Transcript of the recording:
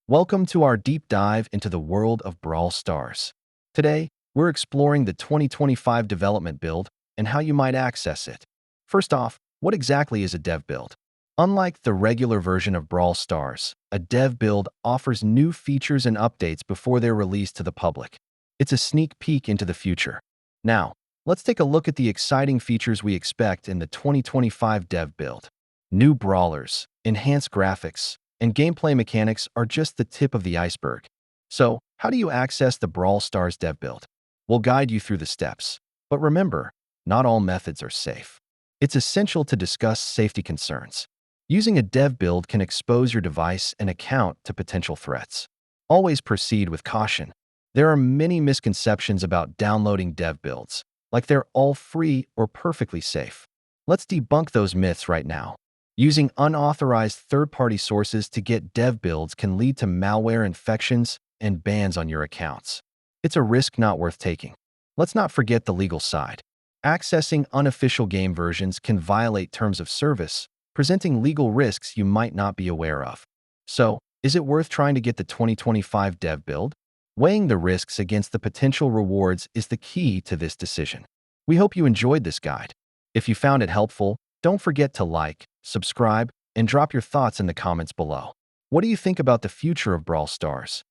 Welcome to our deep dive into the world of Brawl Stars. Today, we're exploring the 2025 development build and how you might access it. First off, what exactly is a dev build? Unlike the regular version of Brawl Stars, a dev build offers new features and updates before they're released to the public. It's a sneak peek into the future. Now, let's take a look at the exciting features we expect in the 2025 dev build. New brawlers, enhanced graphics, and gameplay mechanics are just the tip of the iceberg. So, how do you access the Brawl Stars dev build? We'll guide you through the steps. But remember, not all methods are safe. It's essential to discuss safety concerns. Using a dev build can expose your device and account to potential threats. Always proceed with caution. There are many misconceptions about downloading dev builds, like they're all free or perfectly safe. Let's debunk those myths right now. Using unauthorized third-party sources to get dev builds can lead to malware infections and bans on your accounts. It's a risk not worth taking. Let's not forget the legal side. Accessing unofficial game versions can violate terms of service, presenting legal risks you might not be aware of. So, is it worth trying to get the 2025 dev build? Weighing the risks against the potential rewards is the key to this decision. We hope you enjoyed this guide. If you found it helpful, don't forget to like, subscribe, and drop your thoughts in the comments below. What do you think about the future of Brawl Stars?